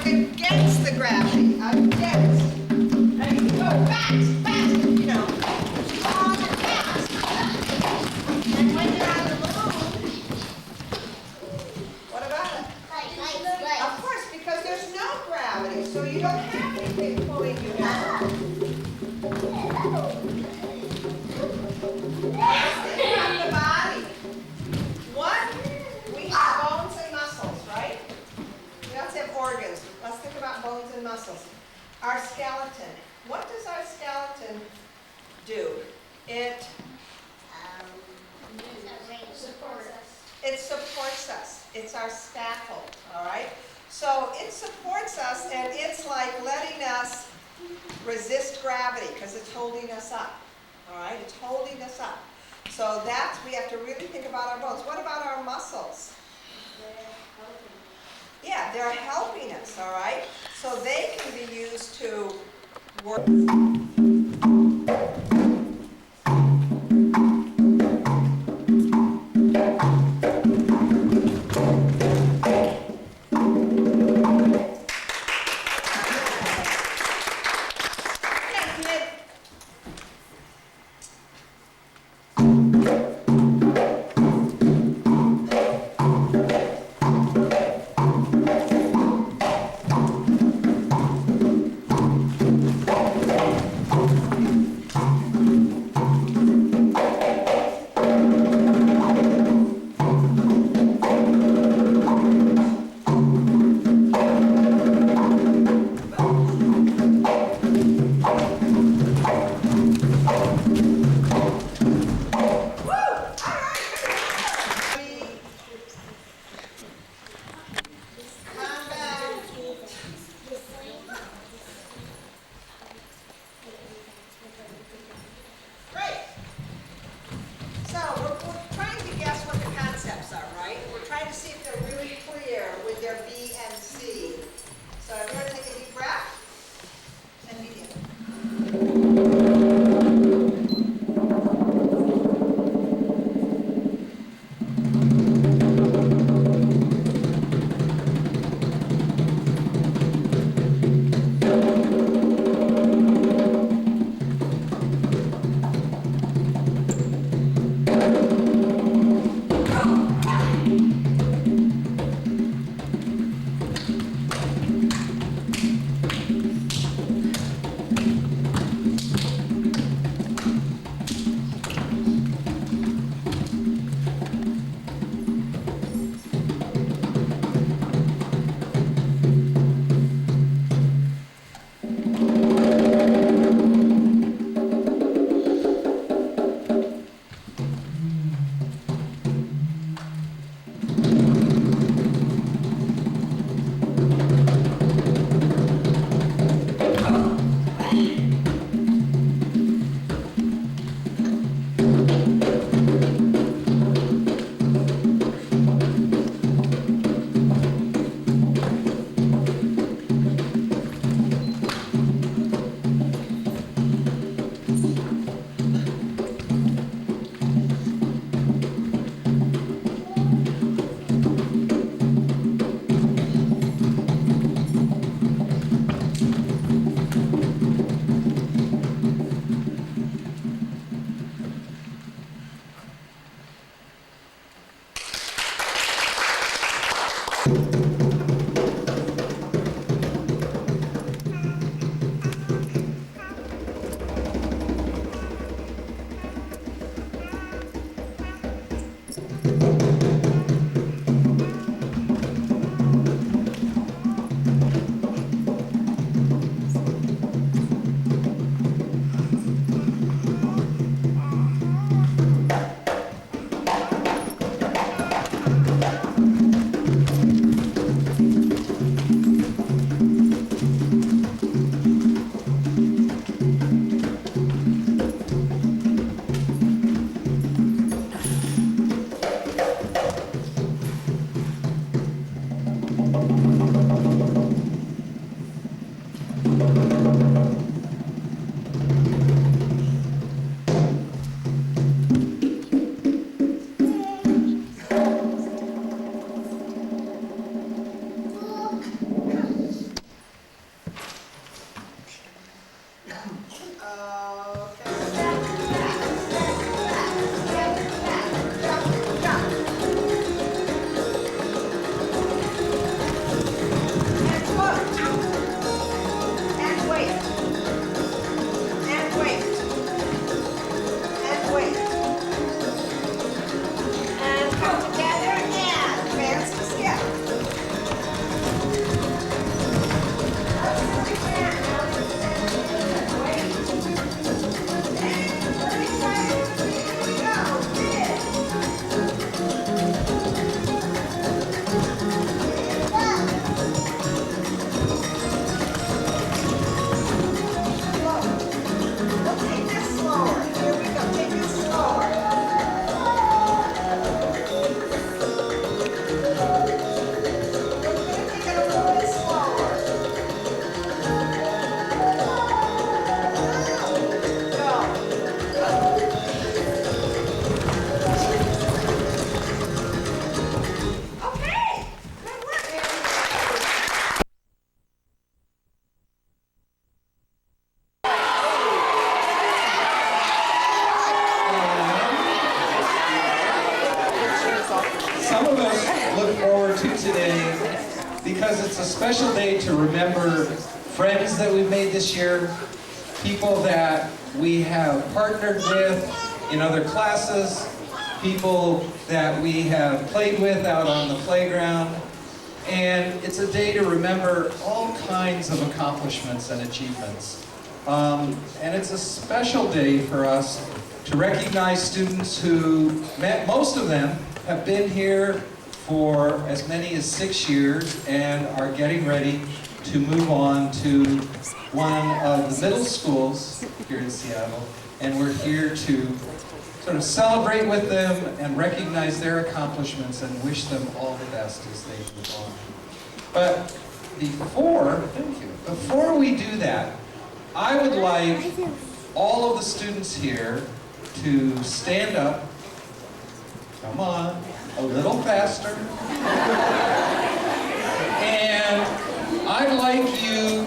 work against the gravity. Against. Now you can go fast, you know, strong and fast. And when you're on the moon, what about it? Of course, because there's no gravity, so you don't have anything pulling you down. Think about the body. One, we have bones and muscles, right? We also have organs. Let's think about bones and muscles. Our skeleton. What does our skeleton do? It supports us. It's our scaffold, all right? So it supports us, and it's like letting us resist gravity because it's holding us up, all right? It's holding us up. So that's, we have to really think about our bones. What about our muscles? Yeah, they're helping us, all right? So they can be used to work. Some of us look forward to today because it's a special day to remember friends that we've made this year, people that we have partnered with in other classes, people that we have played with out on the playground. And it's a day to remember all kinds of accomplishments and achievements. And it's a special day for us to recognize students who, most of them, have been here for as many as 6 years and are getting ready to move on to one of the middle schools here in Seattle. And we're here to sort of celebrate with them and recognize their accomplishments and wish them all the best as they move on. But before we do that, I would like all of the students here to stand up. Come on, a little faster. And I'd like you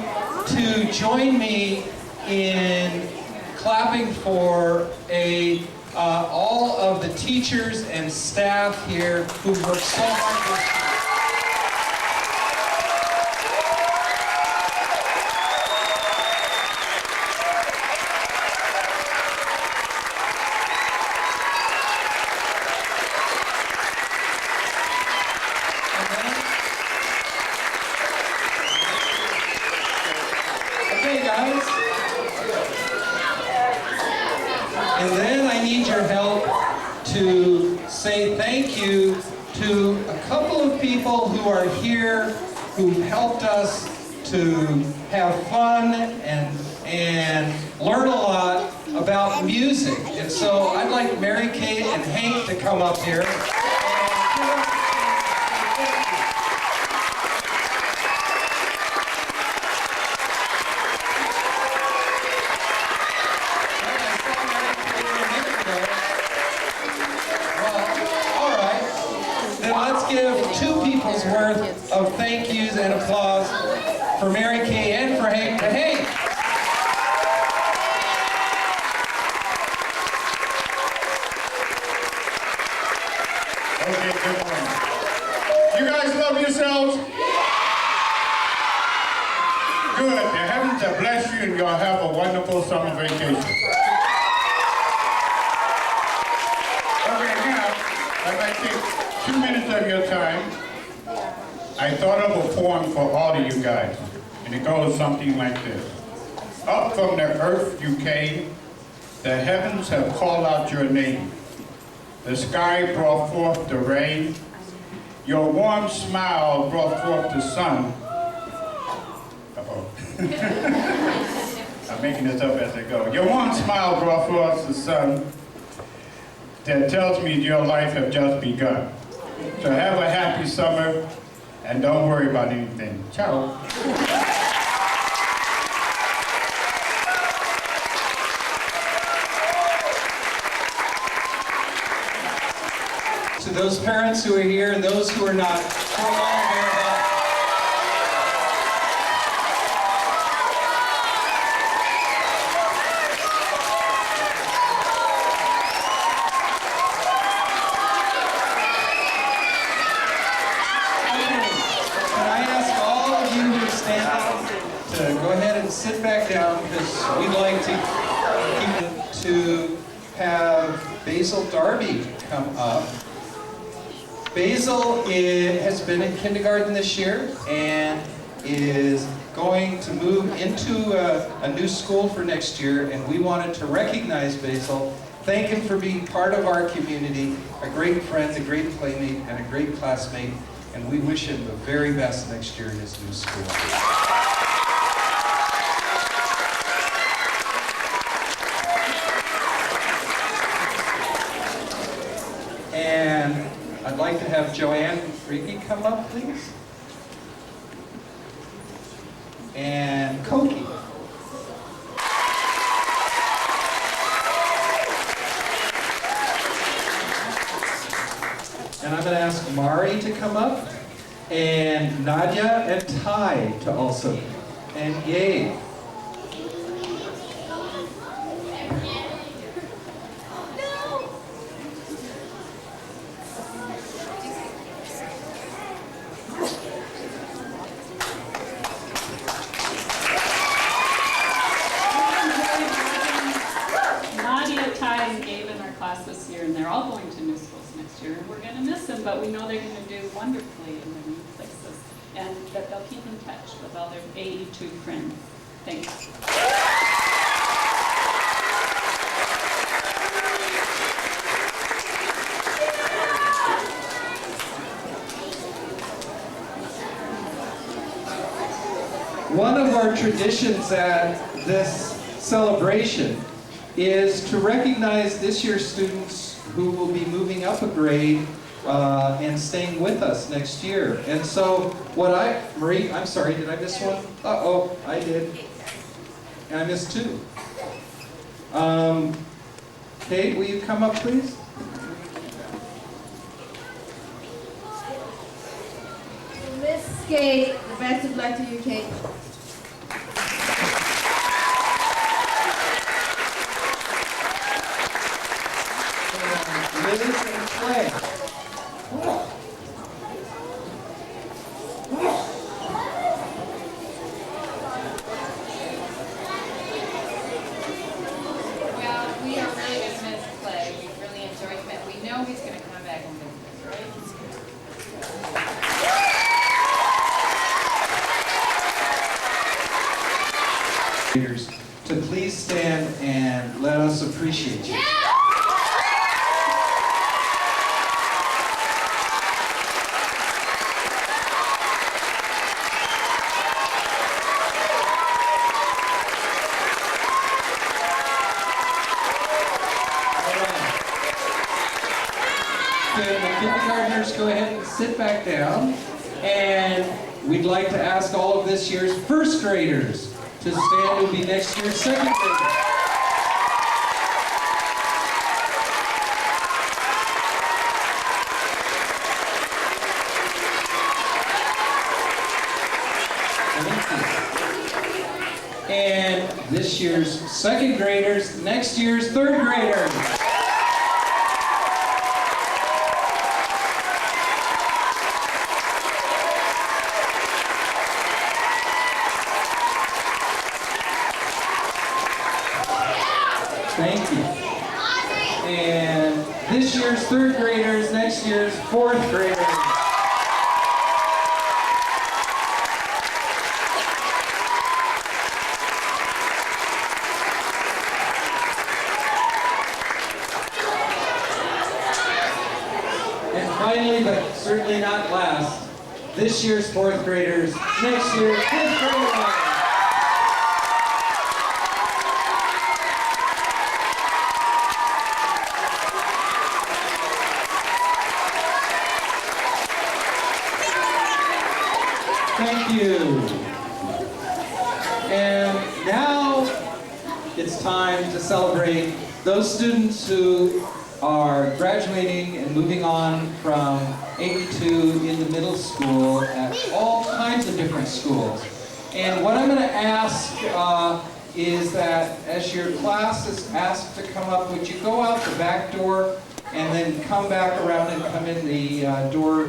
to join me in clapping for all of the teachers and staff here who worked so hard this year. Okay, guys. And then I need your help to say thank you to a couple of people who are here who helped us to have fun and learn a lot about music. And so I'd like Mary Kate and Hank to come up here. Let's give 2 people's worth of thank yous and applause for Mary Kay and for Hank. Hank! Okay, good morning. You guys love yourselves? Good. The heavens have blessed you and y'all have a wonderful summer vacation. Okay, now, I'd like to take 2 minutes of your time. I thought of a poem for all of you guys, and it goes something like this. Up from the earth you came, the heavens have called out your name. The sky brought forth the rain, your warm smile brought forth the sun. Uh-oh. I'm making this up as I go. Your warm smile brought forth the sun that tells me your life has just begun. So have a happy summer, and don't worry about anything. Ciao. To those parents who are here and those who are not, who are all aware about to have Basil Darby come up. Basil has been in kindergarten this year and is going to move into a new school for next year, and we wanted to recognize Basil, thank him for being part of our community, a great friend, a great playmate, and a great classmate, and we wish him the very best next year in his new school. And I'd like to have Joanne Freaky come up, please. And Koki. And I'm going to ask Mari to come up, and Nadia and Ty to also, and Gabe. This year, and they're all going to new schools next year, and we're going to miss them, but we know they're going to do wonderfully in their new places, and that they'll keep in touch with all their 82 friends. Thanks. One of our traditions at this celebration is to recognize this year's students who will be moving up a grade and staying with us next year. And so Marie, I'm sorry, did I miss one? Uh-oh, I did. And I missed two. Kate, will you come up, please? Miss Kate, the best of luck to you, Kate. Liz and Clay. Well, we are really going to miss Clay. We've really enjoyed him. We know he's going to come back and visit us, right? To please stand and let us appreciate you. The kindergartners, go ahead and sit back down. And we'd like to ask all of this year's first graders to stand and be next year's second graders. And this year's second graders, next year's third graders. Thank you. And this year's third graders, next year's fourth graders. And finally, but certainly not last, this year's fourth graders, next year's fifth graders. Thank you. And now it's time to celebrate those students who are graduating and moving on from 82 in the middle school at all kinds of different schools. And what I'm going to ask is that as your class is asked to come up, would you go out the back door and then come back around and come in the door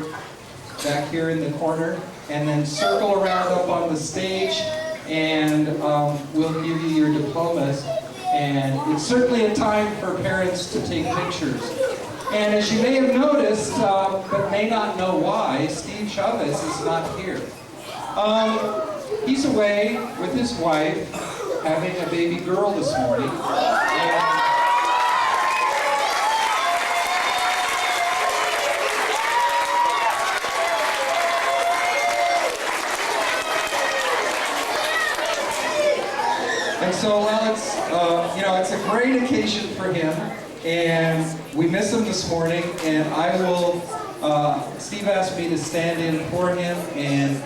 back here in the corner, and then circle around up on the stage, and we'll give you your diplomas. And it's certainly a time for parents to take pictures. And as you may have noticed, but may not know why, Steve Chavez is not here. He's away with his wife, having a baby girl this morning. And so, well, it's it's a great occasion for him, and we miss him this morning. And I will. Steve asked me to stand in for him and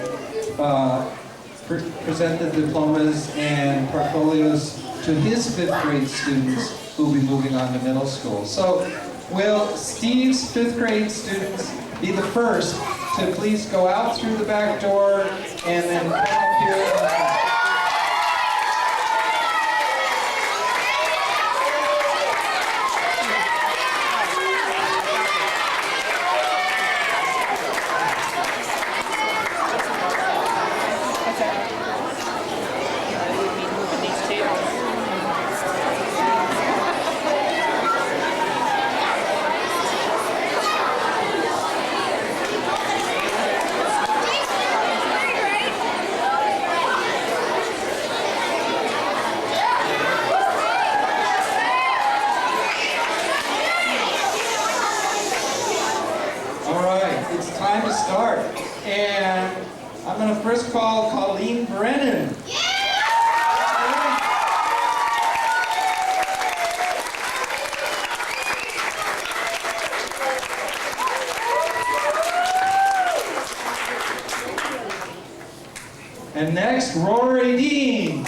present the diplomas and portfolios to his 5th grade students who will be moving on to middle school. So, will Steve's 5th grade students be the first to please go out through the back door and then come up here? It's time to start. And I'm going to first call Colleen Brennan. And next, Rory Dean.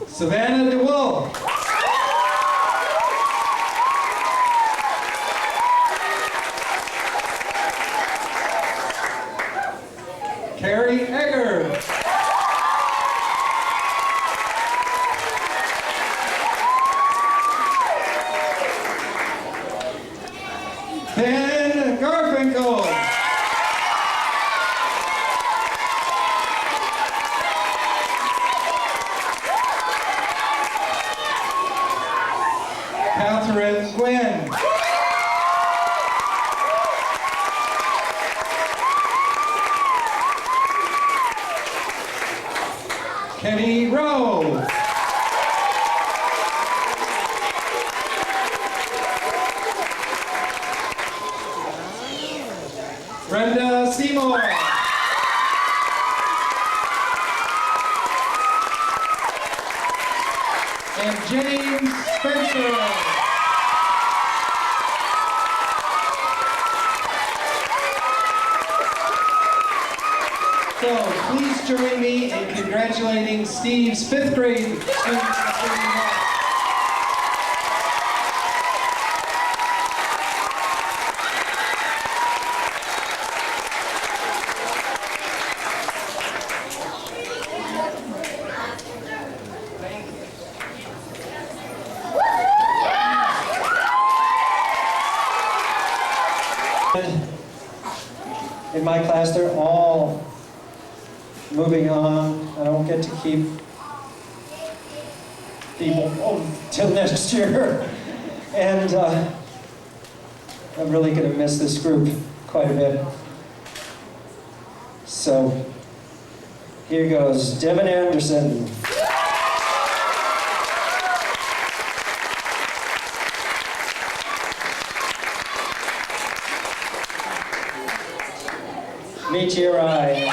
Savannah DeWolf. Carrie Egger. Ben Garfinkel. Catherine Gwynn. Kenny Rowe. Brenda Seymour. And James Spencer. So please join me in congratulating Steve's 5th grade students. In my class, they're all moving on. I don't get to keep people till next year. And I'm really going to miss this group quite a bit. So here goes Devin Anderson. Meteorite.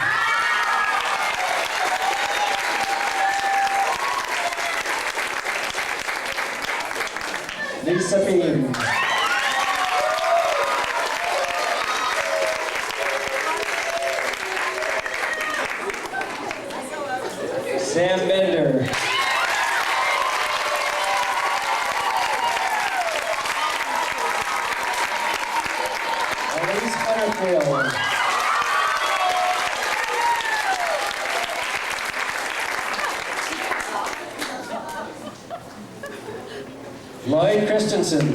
Lisa Bean. Sam Bender. Elise Butterfield. Lloyd Christensen.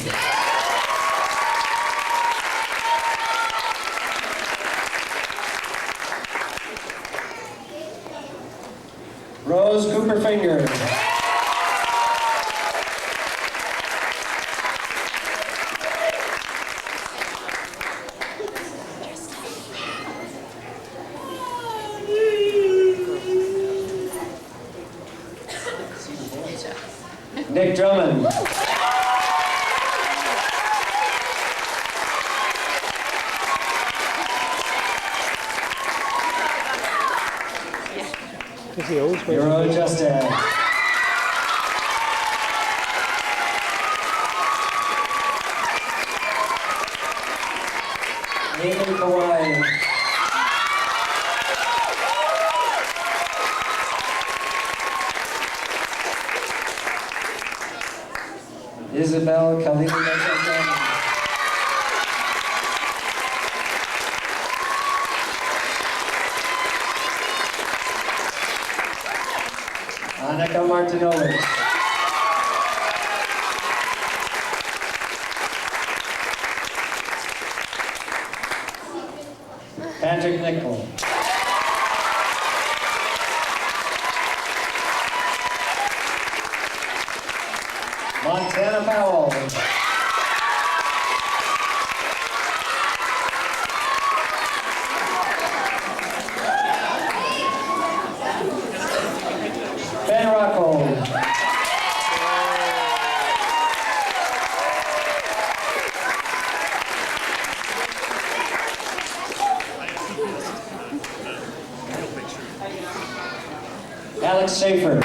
Rose Cooper Finger. Nick Drummond. Euro Justin. Nathan Kawhi. Isabel Kalina. Annika Martinovich. Patrick Nickel. Montana Powell. Ben Rocco. Alex Schaefer.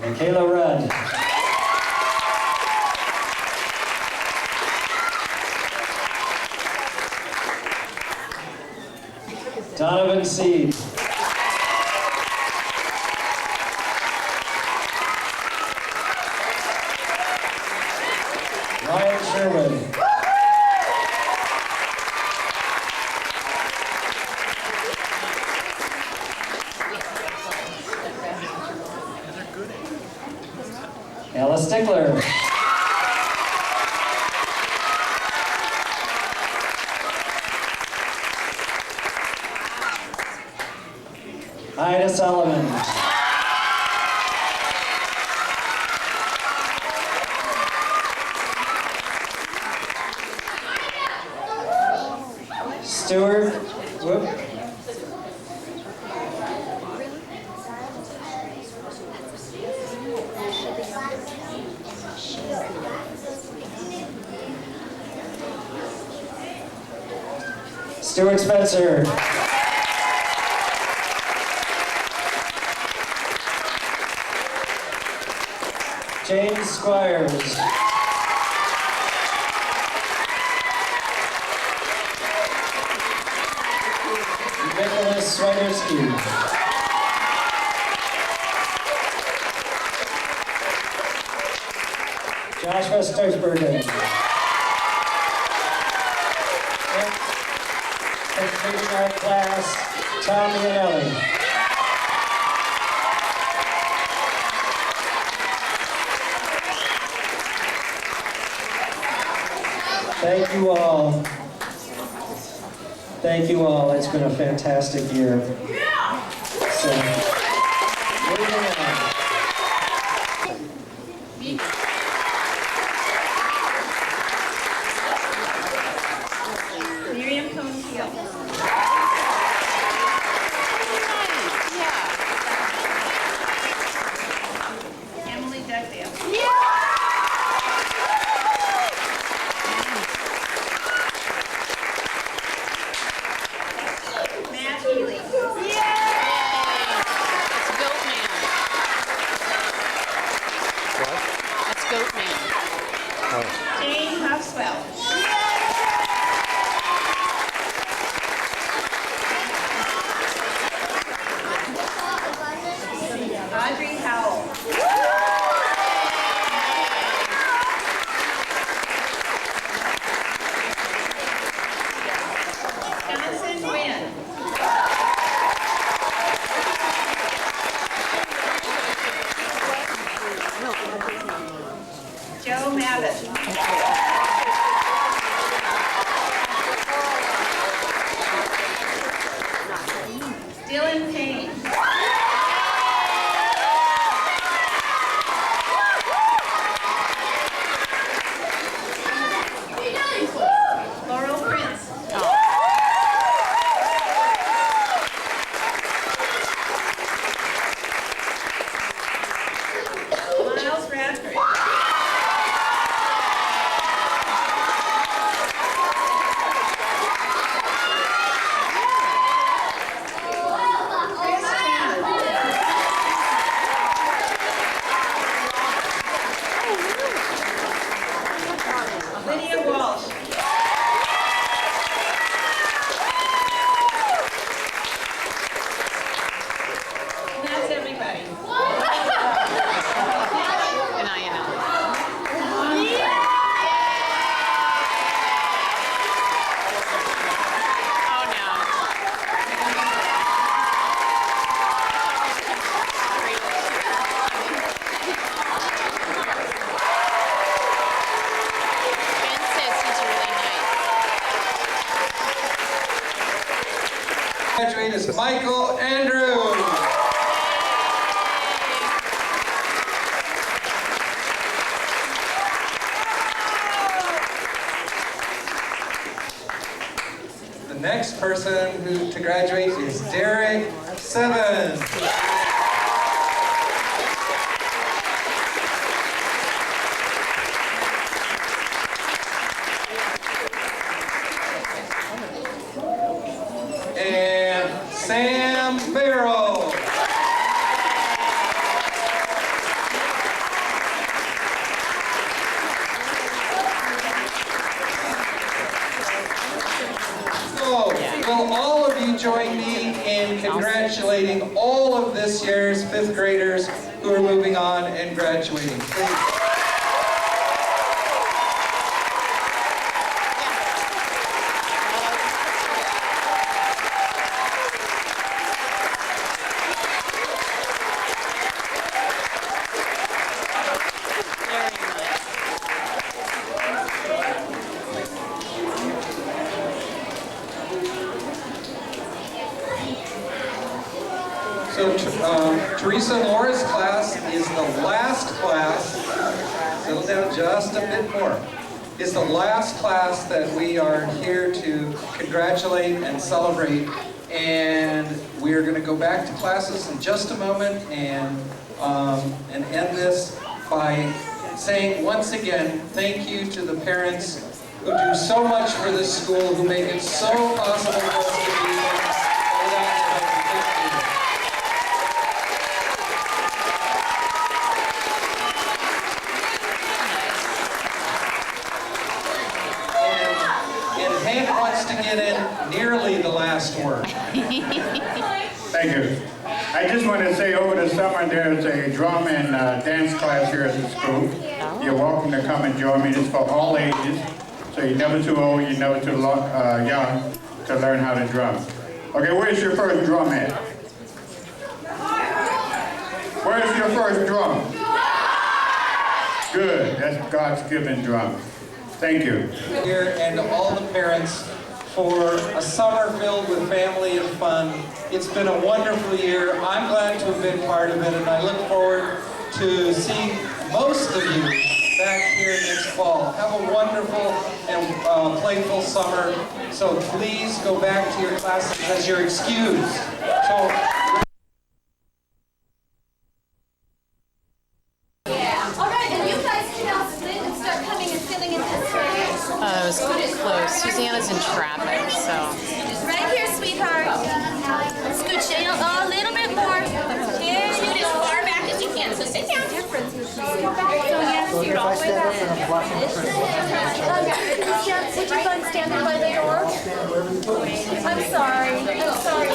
Michaela Rudd. Donovan Seed. Ryan Sherwood. Ella Stickler. Ida Solomon. Stewart. Whoop. Stuart Spencer. James Squires. Nicholas Swiderski. Joshua Sturzbergen. Completing our class, Tom Iannelli. Thank you all. Thank you all. It's been a fantastic year. So, moving on. Miriam Cohen-Keel. Emily Dugdale. Matt Healy. That's Goat Man. What? That's Goat Man. Jane Huffswell. Audrey Howell. Johnson Wynn. Joe Madden. next person to graduate is Derek Seven. And Sam Farrell. So, will all of you join me in congratulating all of this year's 5th graders who are moving on and graduating? Please. So Teresa and Laura's class is the last class, settle down just a bit more, is the last class that we are here to congratulate and celebrate. And we are going to go back to classes in just a moment and end this by saying once again, thank you to the parents who do so much for this school, who make it so possible for us to be here. To get in nearly the last word. Thank you. I just want to say over the summer there's a drum and dance class here at the school. You're welcome to come and join me. It's for all ages. So you're never too old, you're never too young to learn how to drum. Okay, where's your first drum at? Where's your first drum? Good, that's God's given drum. Thank you. Here and to all the parents for a summer filled with family and fun. It's been a wonderful year. I'm glad to have been part of it, and I look forward to seeing most of you back here next fall. Have a wonderful and playful summer. So please go back to your classes as you're excused. So. It was close. Susanna's in traffic, so. Right here, sweetheart. Scooch in a little bit more. Yeah, you get as far back as you can. So sit down. So yes, you're all the way back. Would you mind standing by the door? I'm sorry. I'm sorry.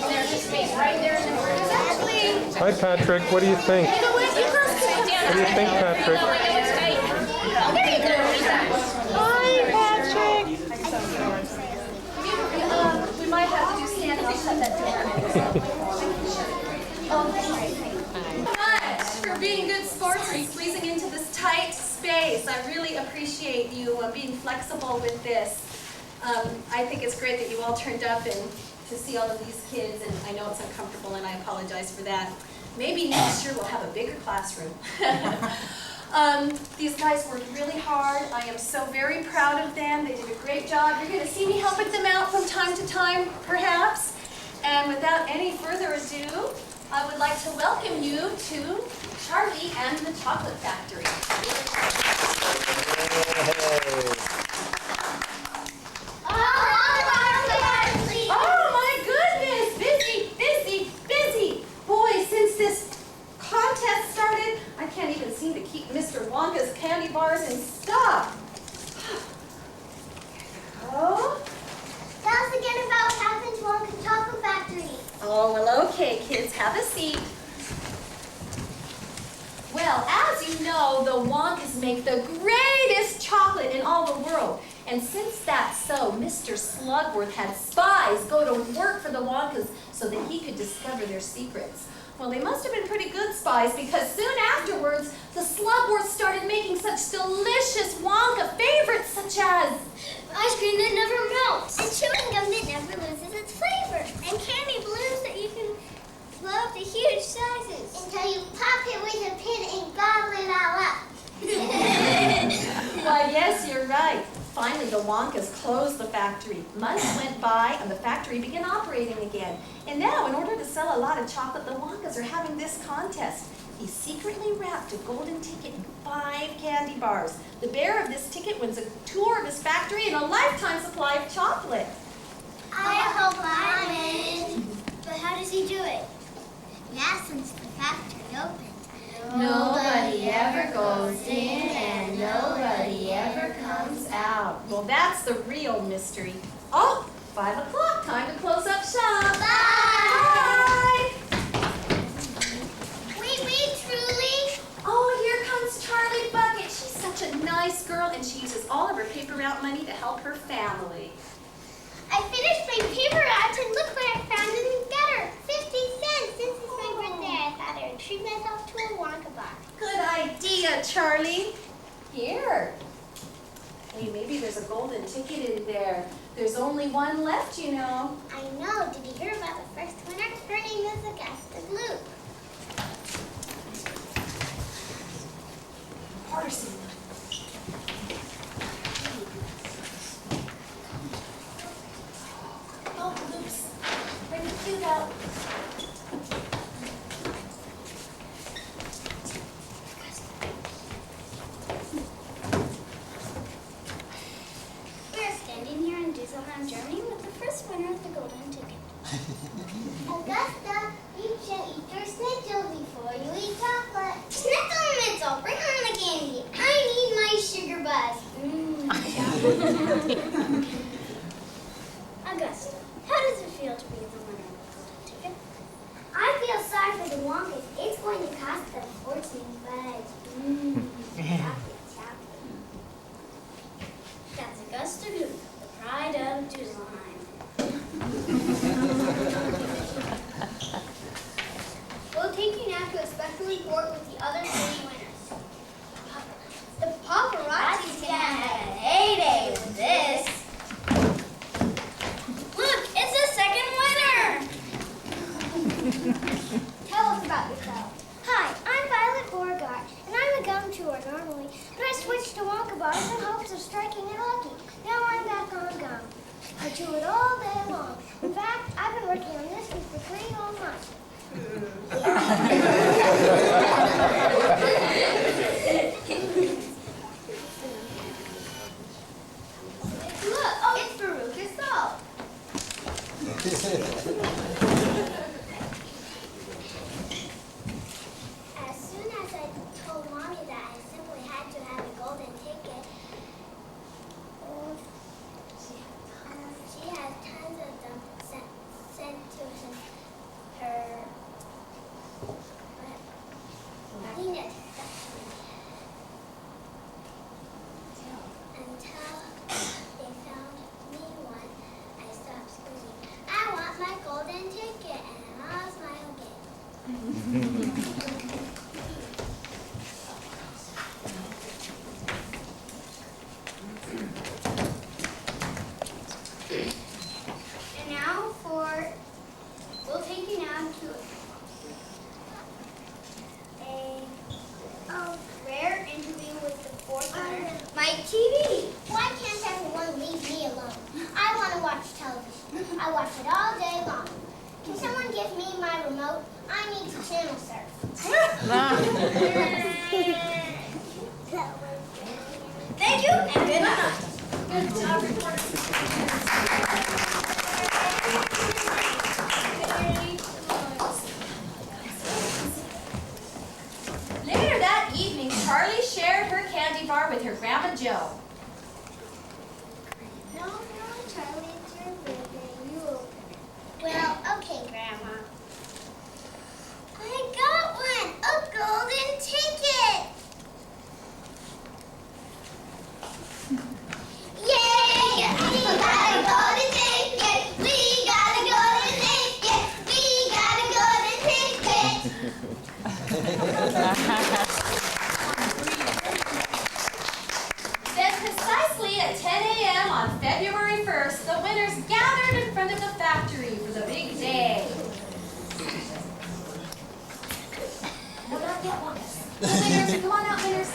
There's a space right there. Exactly. Hi, Patrick. What do you think? You know what? You girls sit down. What do you think, Patrick? Oh, there you go. Hi, Patrick. We might have to do stand. I'll shut that door. Much for being good sports and squeezing into this tight space. I really appreciate you being flexible with this. I think it's great that you all turned up and to see all of these kids, and I know it's uncomfortable, and I apologize for that. Maybe next year we'll have a bigger classroom. These guys worked really hard. I am so very proud of them. They did a great job. You're going to see me helping them out from time to time, perhaps. And without any further ado, I would like to welcome you to Charlie and the Chocolate Factory. Oh my goodness! Busy, busy, busy! Boy, since this contest started, I can't even seem to keep Mr. Wonka's candy bars in stock. Oh. Tell us again about what happened to Wonka's Chocolate Factory. Oh, well, okay, kids, have a seat. Well, as you know, the Wonkas make the greatest chocolate in all the world. And since that's so, Mr. Slugworth had spies go to work for the Wonkas so that he could discover their secrets. Well, they must have been pretty good spies, because soon afterwards, the Slugworths started making such delicious Wonka favorites, such as ice cream that never melts, and chewing gum that never loses its flavor, and candy balloons that you can blow up to huge sizes until you pop it with a pin and gobble it all up. Why, yes, you're right. finally, the Wonkas closed the factory. Months went by and the factory began operating again. And now, in order to sell a lot of chocolate, the Wonkas are having this contest. He secretly wrapped a golden ticket in 5 candy bars. The bearer of this ticket wins a tour of his factory and a lifetime supply of chocolate. I hope I win. But how does he do it? Now since the factory opened, Nobody ever goes in and nobody ever comes out. Well, that's the real mystery. Oh, 5 o'clock, time to close up shop. Bye! Wait, Truly. Oh, here comes Charlie Bucket. She's such a nice girl and she uses all of her paper route money to help her family. I finished my paper route and look what I found in the gutter. 50 cents. Since it's my birthday, I thought I would treat myself to a Wonka bar. Good idea, Charlie. Here. Hey, maybe there's a golden ticket in there. There's only one left, you know. I know. Did you hear about the first winner? Her name is Augusta Blue. Horsey. Oh, oops. Bring the cute out. We're standing here in Düsseldorf, Germany with the first winner of the golden ticket. Augusta, you should eat your schnitzel before you eat chocolate. Schnitzel and Mitzel, bring on the candy. I need my sugar buzz. Augusta, how does it feel to be the winner of the golden ticket? I feel sorry for the Wonkas. It's going to cost them a fortune, but chocolate. That's Augusta Blue, the pride of Düsseldorf. We'll take you now to a special report with the other 3 winners. The paparazzi's gonna have an heyday with this. Look, it's the second winner! Tell us about yourself. Hi, I'm Violet Beauregard, and I'm a gum chewer normally, but I switched to Wonka bars in hopes of striking it lucky. Now I'm back on gum. I chew it all day long. In fact, I've been working on this week for 3 whole months. Look, oh, it's Baruch's doll. As soon as I told Mommy that I simply had to have a golden ticket, she has tons of them sent to her penis until they found me one. I stopped screaming, I want my golden ticket, and I lost my again. And now we'll take you now to a rare interview with the 4th winner. My TV. Why can't everyone leave me alone? I want to watch television. I watch it all day long. Can someone give me my remote? I need to channel surf. Thank you and good night. Good job, reporter. Later that evening, Charlie shared her candy bar with her Grandma Joe. No, Charlie, it's your birthday. You open it. Well, okay, Grandma. I got one! A golden ticket! Yay! We got a golden ticket! We got a golden ticket! We got a golden ticket! Then precisely at 10 a.m. on February 1st, the winners gathered in front of the factory for the big day. Come on out, get one. Winners, come on out, winners.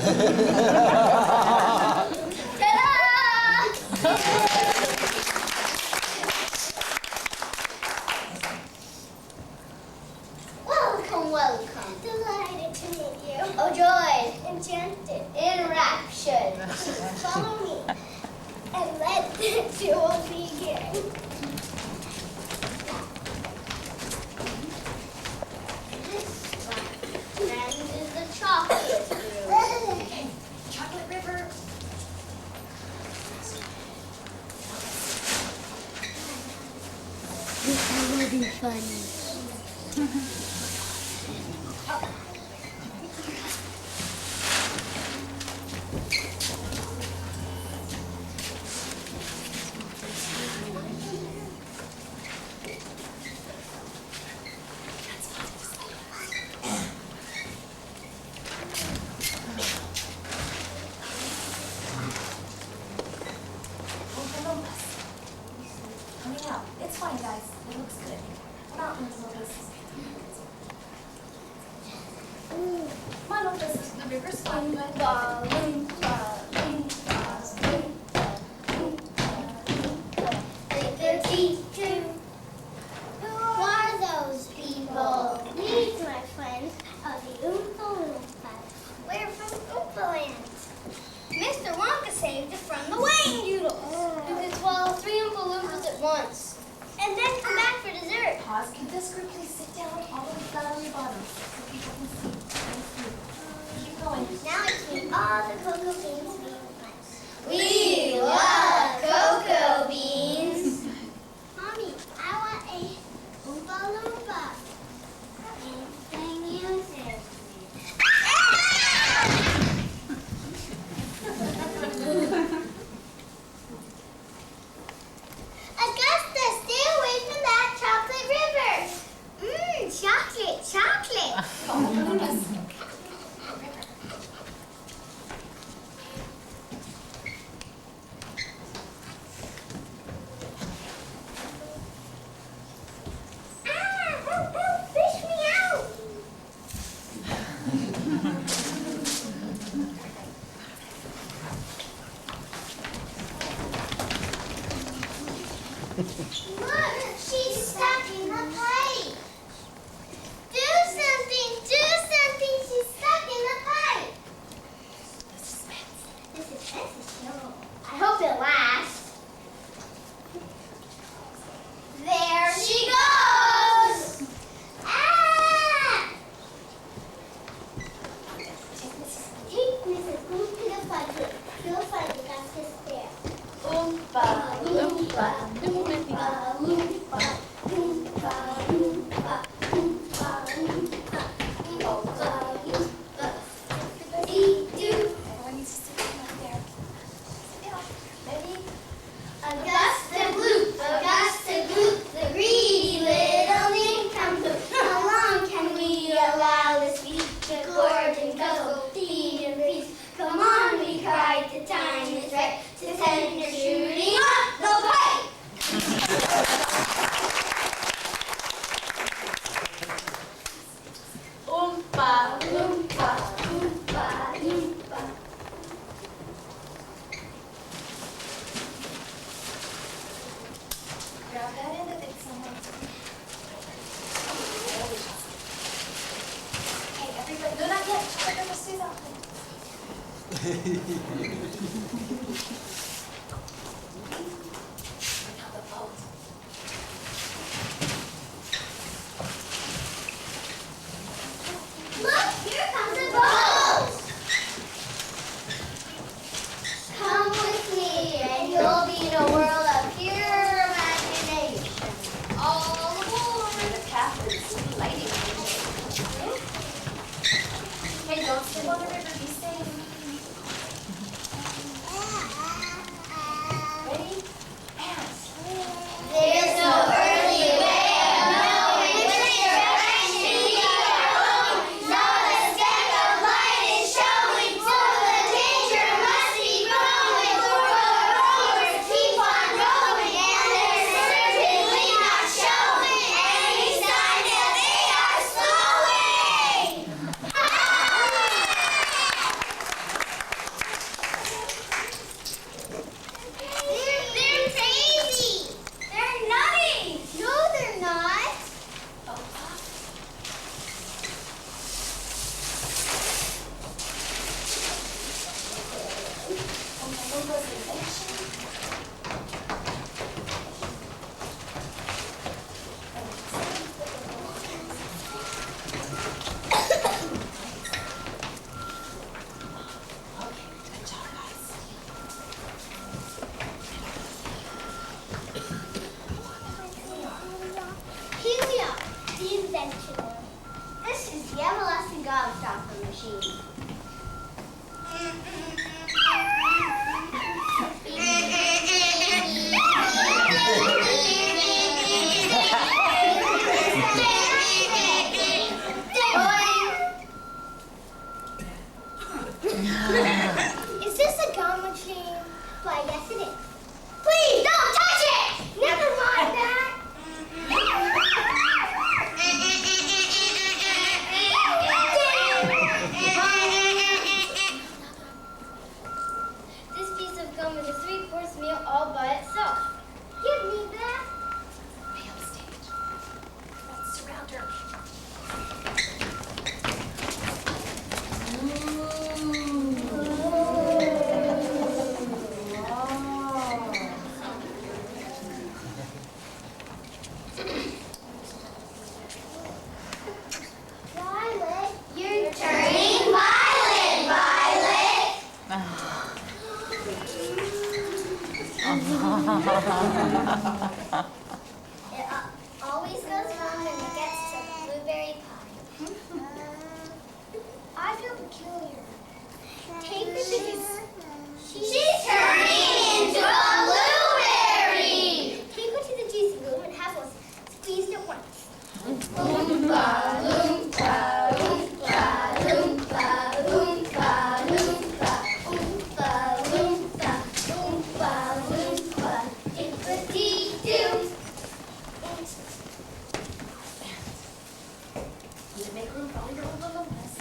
Welcome, welcome. Delighted to meet you. Overjoyed, enchanted, enraptured. Follow me, and let the duel begin. This one, friend, is the chocolate room. Chocolate river. This will be funny. Coming out. It's fine, guys. It looks good. Mountains, Lucas. Come on, Lucas. The river's fine. Who are those people? These, my friends, are the Oompa Loompas. We're from Oompa Land. Mr. Wonka saved us from the Wayne Doodle. You could swallow 3 Oompa Loompas at once. And then come back for dessert. Pause. Could this group please sit down all the way flat on your bottoms so people can see? Keep going. Now let's meet all the cocoa beans we love cocoa beans. Mommy, I want a Oompa Loompa. Anything you say. Augusta, stay away from that chocolate river. Chocolate, chocolate. Help, help, fish me out. Look, she's stuck in the pipe. Do something, she's stuck in the pipe. The suspense is terrible. I hope it lasts. There she goes! Ah! Take Mrs. Oom to the fudge. You'll find the fastest there. Oompa, loompa, loompa, loompa, loompa, loompa, loompa, loompa, loompa, loompa. Dee-doo. Everyone needs to sit down up there. Sit down. Ready? Augusta Gloop, the greedy little nincompoop. How long can we allow this beast to gorge and guzzle, feed and feast? Come on, we cried, the time is right to send her shooting up the pipe. Oompa, loompa, oompa, loompa. Grab that end of it, someone. Okay, everybody. No, not yet. Chocolate river stays out. Now the boat. Look, here comes a boat. Come with me and you'll be in a world of pure imagination. All aboard. The path is lighting. Hey, don't slip on the river. Be safe. Helio, the invention. This is the everlasting gobstopper machine. Is this a gum machine? Why, yes it is. Please, don't touch it! Never mind that. This piece of gum is a 3-course meal all by itself. Give me that. Way upstage. Let's surround her. Violet, you're turning violet, Violet. It always goes wrong when it gets to blueberry pie. I feel peculiar. Take the juice. She's turning into a blueberry. Take her to the juicing room and have us squeezed at once. Oompa, loompa, oompa, loompa, oompa, loompa, oompa, loompa, oompa, loompa, dippity-doo. Need to make room for all your Oompa Loompas.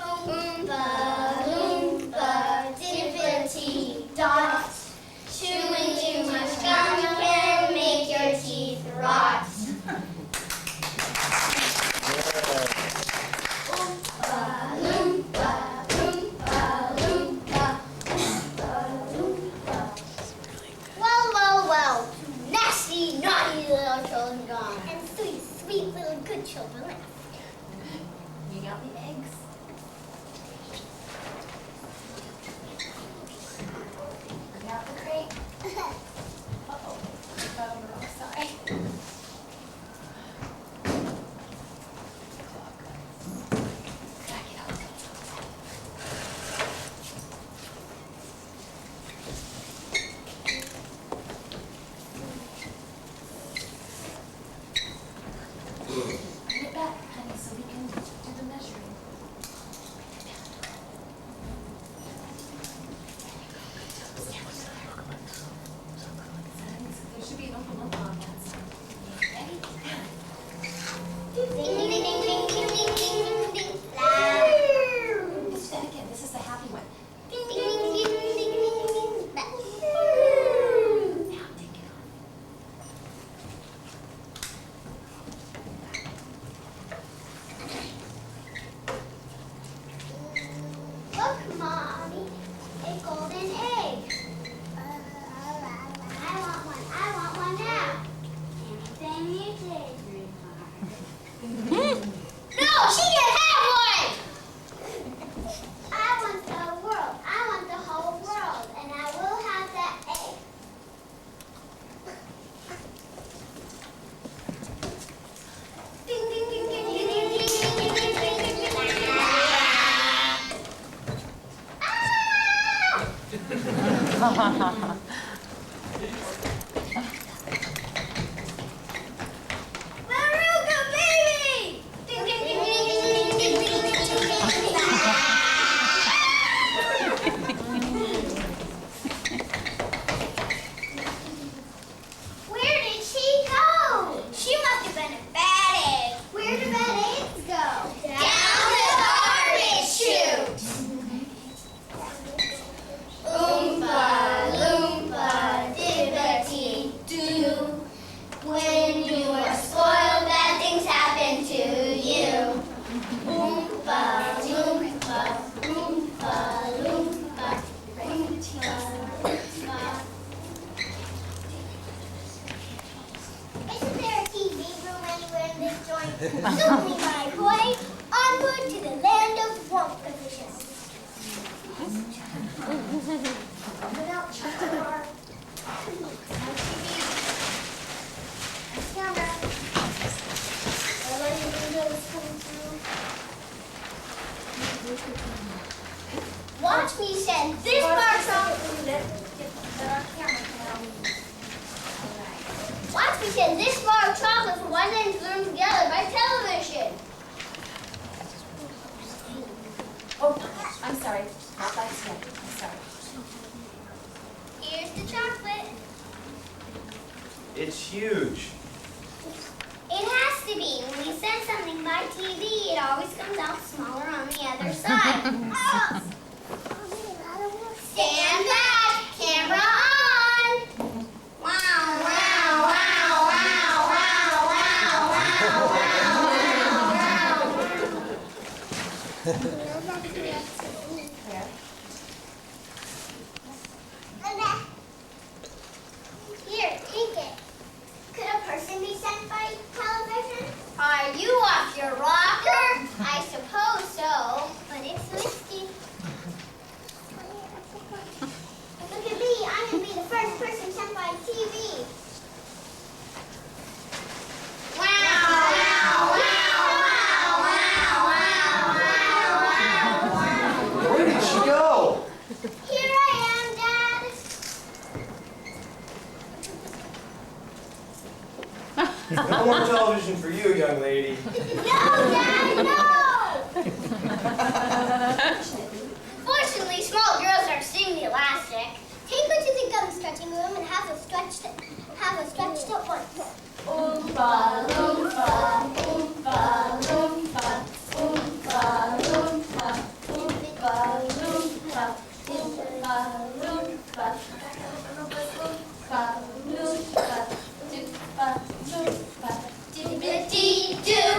Oompa Loompa, dippity-dot. Chewing too much gum can make your teeth rot. Oompa Loompa, Oompa Loompa, Oompa Loompa. Well, two nasty, naughty little children gone. And sweet, sweet little good children left. You got the eggs? I got the crate. Uh-oh, I got on the wrong side. Crack it out. Bring it back, honey, so we can do the measuring. There should be an open loop on that side. Ready? Ding, ding, ding, ding, ding, ding, ding, ding, ding. Loud. Let's do that again. This is the happy one. Ding, ding, ding, ding, ding, ding, ding. Now take it off. Look, Mommy, a golden egg. I want one now. Anything you say, sweetheart. No, she can have one! I want the world. I want the whole world, and I will have that egg. Ding, ding, ding, ding, ding, ding, ding, ding, ding, ding, ding, ding, ding. Ah! Maruka, baby! Ding, ding, ding, ding, ding, ding, ding, ding, ding, ding, ding. Where did she go? She must have been a bad egg. Where do bad eggs go? Down the garbage chute. Oompa Loompa, dippity-doo. When you are spoiled, bad things happen to you. Oompa Loompa, Oompa, Loompa, Oompa, Loompa. Isn't there a TV room anywhere in this joint? Soon, my boy, onward to the land of Wonka vision. Without camera. Camera. Are any windows coming through? Watch me send this box off. Watch me send this bar of chocolate from one end to room together by television. Oh, I'm sorry. Not by step. I'm sorry. Here's the chocolate. It's huge. It has to be. When you send something by TV, it always comes out smaller on the other side. Oh. Stand back. Camera on. Wow, wow, wow, wow, wow, wow, wow, wow, Here, take it. Could a person be sent by television? Are you off your rocker? I suppose so, but it's risky. Look at me, I'm going to be the first person sent by TV. Wow, wow, wow, wow, wow, wow, wow, wow. Where did she go? Here I am, Dad. No more television for you, young lady. No, Dad, no! Fortunately, small girls are seeing the elastic. Take her to the gum stretching room and have her stretched at once. Oompa, loompa, oompa, loompa, oompa, loompa, oompa, loompa, oompa, loompa, oompa, loompa, doompa, loompa, dibbity-doo.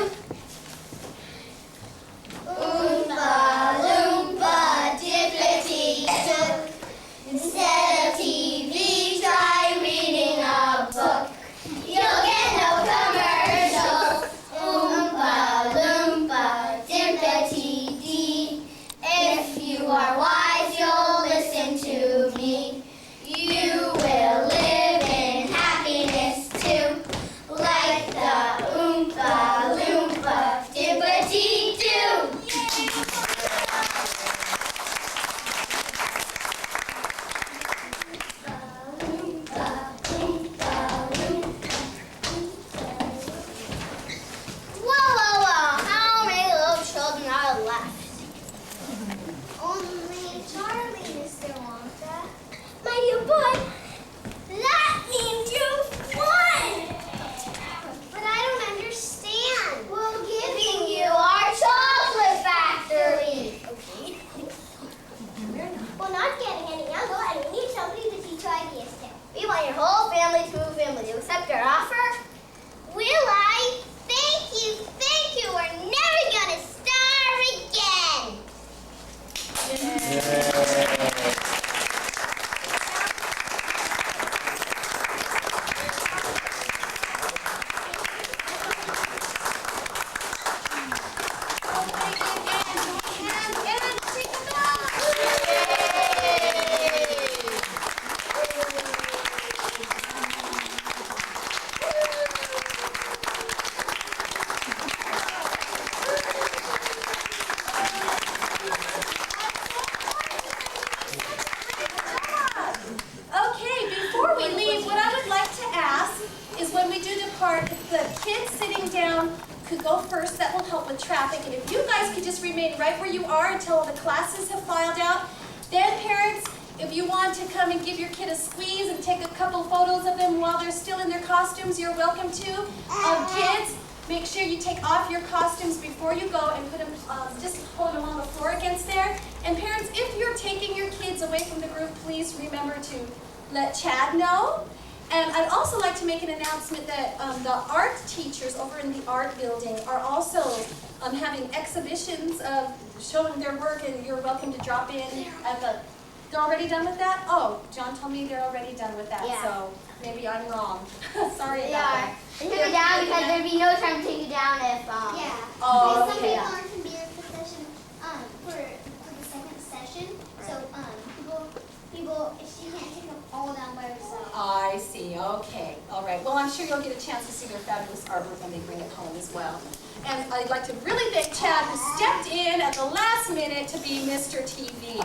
Oompa, loompa, dibbity-doo. Instead of TV, try reading a book. You'll get no commercials. Oompa, loompa, dibbity-dee. If you are wise, you'll listen to me. You will live in happiness too, like the Oompa, loompa, dibbity-doo. Whoa, how many little children are left? Only Charlie, Mr. Wonka. My dear boy, that means you've won! But I don't understand. We're giving you our chocolate factory. Okay. We're not getting any younger, and we need somebody to teach our ideas to. We want your whole family to move in. Will you accept our offer? Will I? Thank you. We're never gonna starve again. could go first. That will help with traffic. And if you guys could just remain right where you are until the classes have filed out. Then parents, if you want to come and give your kid a squeeze and take a couple photos of them while they're still in their costumes, you're welcome to. Kids, make sure you take off your costumes before you go and put them, just hold them on the floor against there. And parents, if you're taking your kids away from the group, please remember to let Chad know. And I'd also like to make an announcement that the art teachers over in the art building are also having exhibitions of showing their work, and you're welcome to drop in at the, they're already done with that? Oh, John told me they're already done with that, Yeah. so maybe I'm wrong. Sorry They about are. that. They took it down because there'd be no time to take it down if, Yeah. Oh, Some okay. people aren't gonna be at the session, for the second session. So, people, she can't take them all down by herself. I see, okay, all right. Well, I'm sure you'll get a chance to see their fabulous artwork when they bring it home as well. And I'd like to really thank Chad, who stepped in at the last minute to be Mr. TV.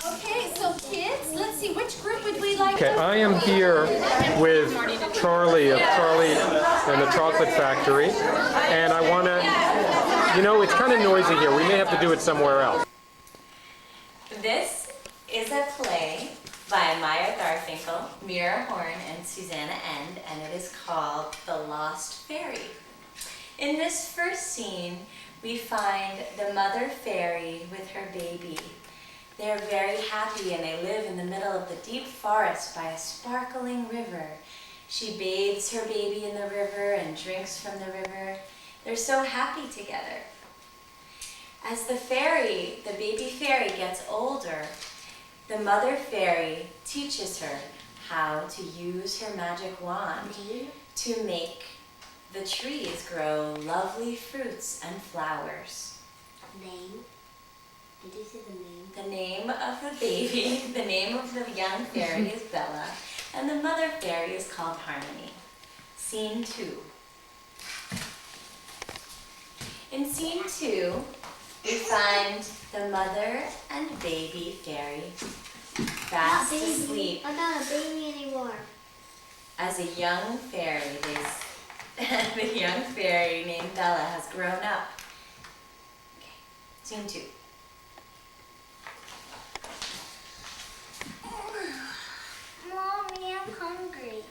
Okay, so kids, let's see, which group would we like Okay, to... I am here with Charlie of Charlie and the Chocolate Factory, and I want to, you know, it's kind of noisy here. We may have to do it somewhere else. This is a play by Maya Garfinkel, Mira Horn, and Susanna End, and it is called The Lost Fairy. In this first scene, we find the mother fairy with her baby. They're very happy and they live in the middle of the deep forest by a sparkling river. She bathes her baby in the river and drinks from the river. They're so happy together. As the baby fairy gets older, the mother fairy teaches her how to use her magic wand to make the trees grow lovely fruits and flowers. Name? Did you say the name? The name of the baby, the name of the young fairy is Bella, and the mother fairy is called Harmony. Scene 2. In scene 2, we find the mother and baby fairy fast asleep. I'm not a baby anymore. As a young fairy, the young fairy named Bella has grown up. Okay, scene 2. Mommy, I'm hungry.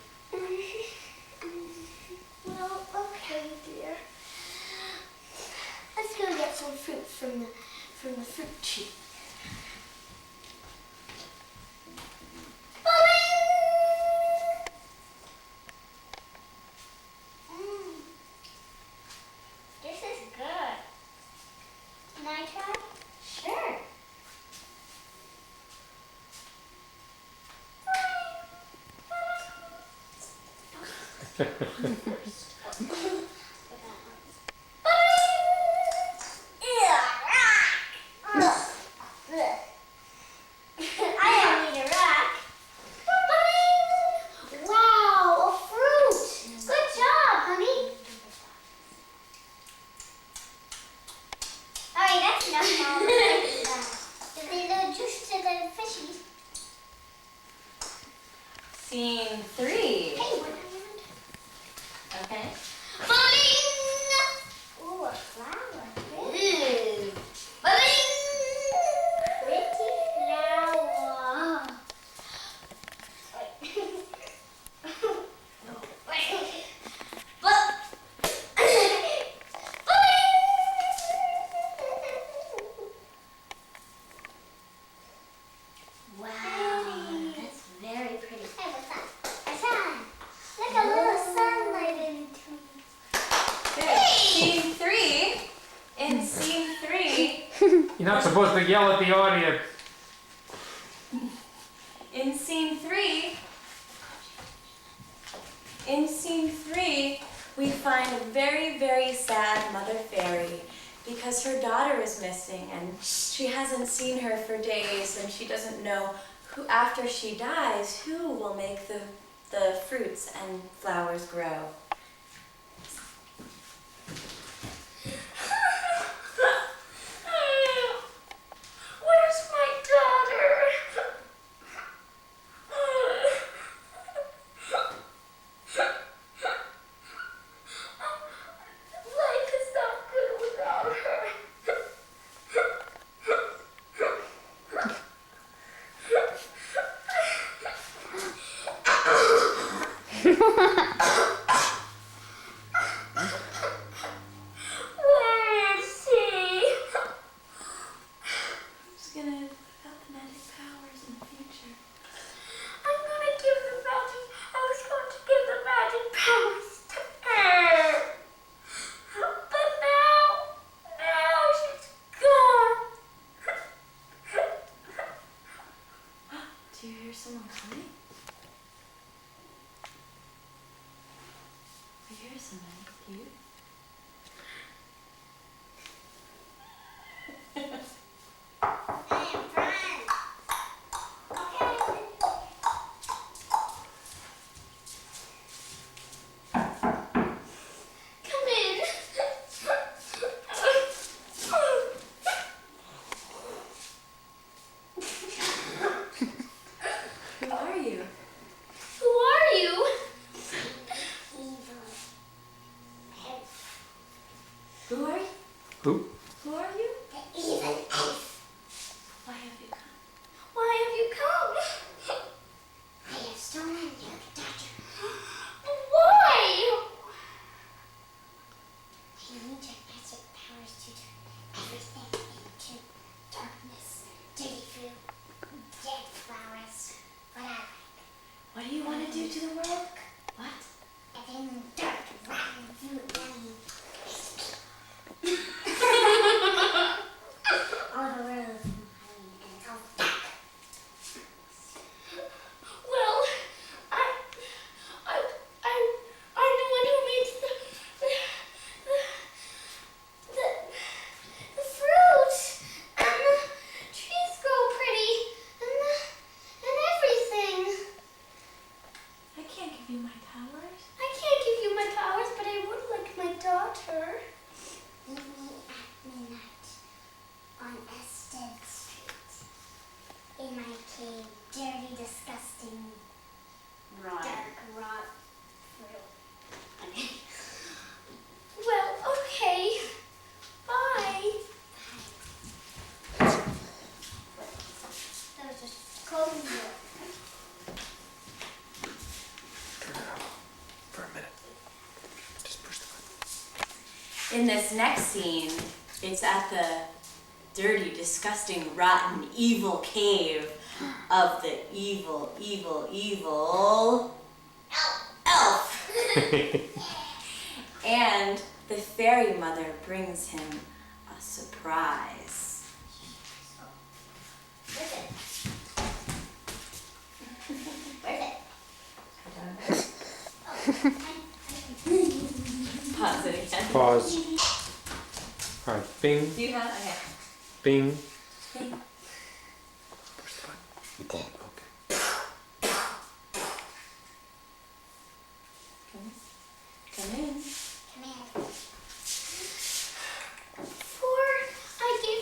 Well, okay, dear. Let's go get some fruit from the fruit tree. This is good. Can I try? Sure. I don't need a rock. Wow, a fruit. Good job, honey. All right, that's enough now. If they don't juice to the fishies. Scene 3. Hey, what happened? Okay. Ooh, a flower. Pretty. Pretty flower. Wow, that's very pretty. Hey, what's that? Sun. Look, a little sunlight into me. Scene 3. In scene 3, You're not supposed to yell at the audience. in scene 3, we find a very, very sad mother fairy because her daughter is missing and she hasn't seen her for days and she doesn't know who, after she dies, who will make the fruits and flowers grow. Where's my daughter? Life is not good without her. Where is she? Who's gonna put out the magic powers in the future? I was going to give the magic powers to Who are you? Who? Who are you? The evil elf. Why have you come? Why have you come? I have stolen your daughter. Why? I need your magic powers to turn everything into darkness, dirty fruit, dead flowers, whatever. What do you want to do to the world? What? Everything dirt, rotten fruit, yummy. All the world is mine and it's all dark. Well, I'm the one who makes the fruit and the trees grow pretty and everything. I can't give you my powers. I can't give you my powers, but I would like my daughter. Meet me at midnight on Ested Street. In my cave, dirty, disgusting, Right. dark, rot fruit. Well, okay. Bye. That was just cold and blue. For a minute. Just push the button. In this next scene, it's at the dirty, disgusting, rotten, evil cave of the evil elf. And the fairy mother brings him a surprise. Where's it? Where's it? Pause it again. Pause. All right, bing, Do you have? Okay. bing. Bing. Push the button. Okay. Come in. Come here. Before I give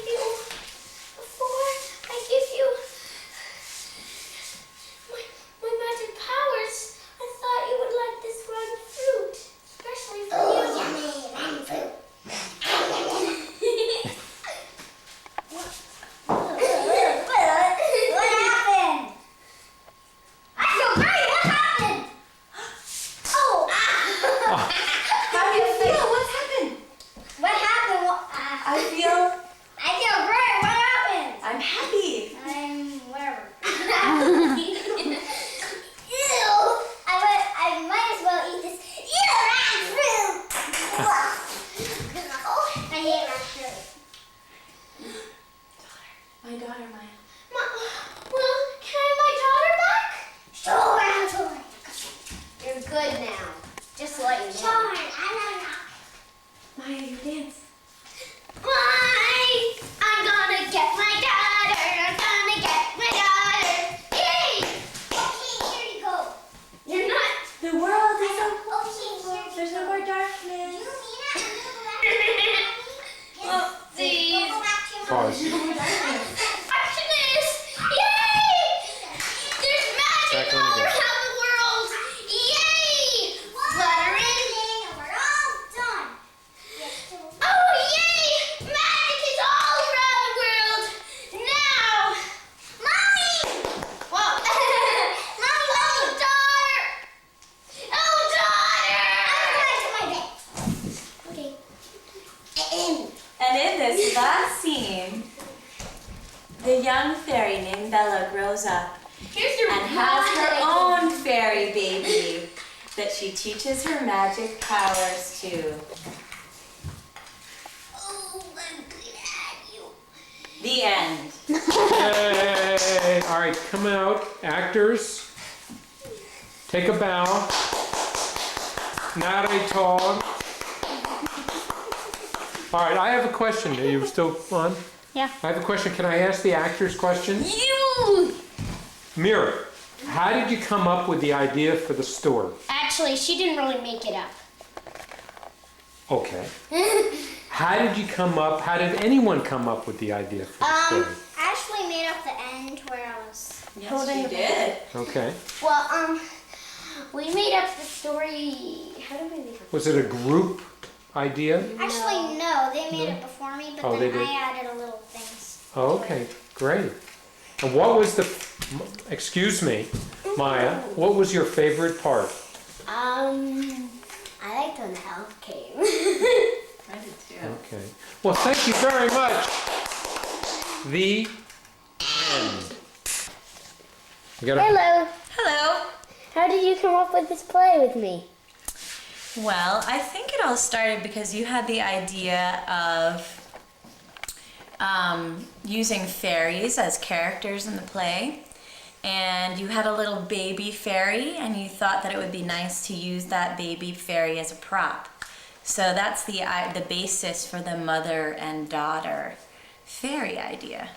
you my magic powers, I thought you would like this rotten fruit, especially for you. Oh, yummy, rotten fruit. What happened? I feel great. What happened? Oh. How do you feel? What's happened? What happened? I feel great. What happened? I'm happy. I'm whatever. Ew! I might as well eat this. Ew, rotten fruit! Oh, I hate rotten fruit. My daughter, Maya. Well, can I have my daughter back? Sure. You're good now. Just let you know. Sure, Maya, you dance. Why? I'm gonna get my daughter. I'm gonna get my daughter. Yay! Okay, here you go. You're not. The world is so Okay, here There's no more darkness. Oopsies. Pause. Darkness! Yay! There's magic Back on all again. around the world. Yay! Fluttering. We're all done. Oh, yay! Magic is all around the world. Now, Mommy! Whoa. Mommy, daughter! Oh, daughter! I'm going to my bed. Okay. And in this last scene, the young fairy named Bella grows up Here's your and has her own fairy baby that she teaches her magic powers to. Oh, I'm good at you. The end. Yay! All right, come out, actors. Take a bow. Not a tall. All right, I have a question. Are you still on? Yeah. I have a question. Can I ask the actors questions? You! Mira, how did you come up with the idea for the store? Actually, she didn't really make it up. Okay. How did anyone come up with the idea for the story? Ashley made up the end where I was holding Yes, the she did. Okay. Well, we made up the story. How did we make up? Was it a group idea? Actually, no. No, they made it before me, but Oh, they then did? I added a little things. Oh, okay, great. And what was the, excuse me, Maya, what was your favorite part? I liked when the elf came. I did too. Okay. Well, thank you very much. The end. You gotta, Hello. Hello. How did you come up with this play with me? Well, I think it all started because you had the idea of using fairies as characters in the play. And you had a little baby fairy, and you thought that it would be nice to use that baby fairy as a prop. So that's the basis for the mother and daughter fairy idea.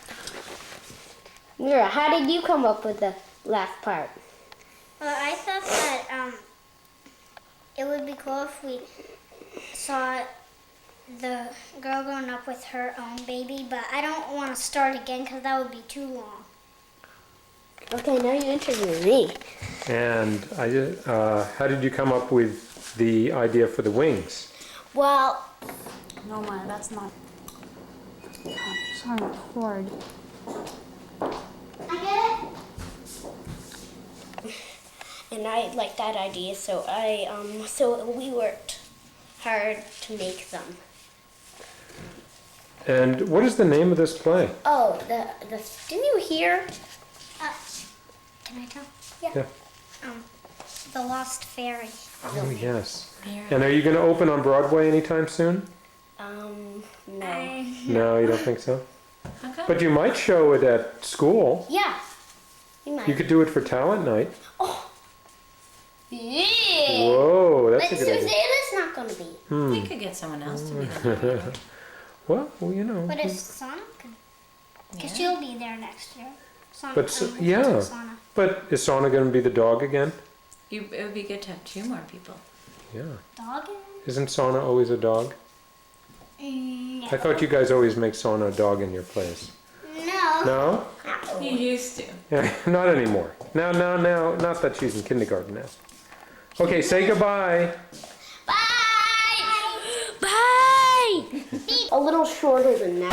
Mira, how did you come up with the last part? Well, I thought that it would be cool if we saw the girl growing up with her own baby, but I don't want to start again because that would be too long. Okay, now you interview me. and how did you come up with the idea for the wings? Well, No, Maya, that's not. It's on record. I get it. and I liked that idea, so so we worked hard to make them. And what is the name of this play? Oh, didn't you hear? Can I tell? Yeah. The Lost Fairy. Oh, yes. And are you going to open on Broadway anytime soon? No. No, you don't think so? How come? But you might show it at school. Yeah. You might. You could do it for talent night. Yeah. Whoa, that's But a good idea. Susanna's not gonna be. We could get someone else to be there. Well, you know. But if Sana could, because she'll be there next year. Sana, But Sana. But is Sana going to be the dog again? It would be good to have 2 more people. Yeah. Dog? Isn't Sana always a dog? No. I thought you guys always make Sana a dog in your place. No. No? You used to. Yeah, not anymore. Now, not that she's in kindergarten now. Okay, say goodbye. Bye. Bye. A little shorter than that.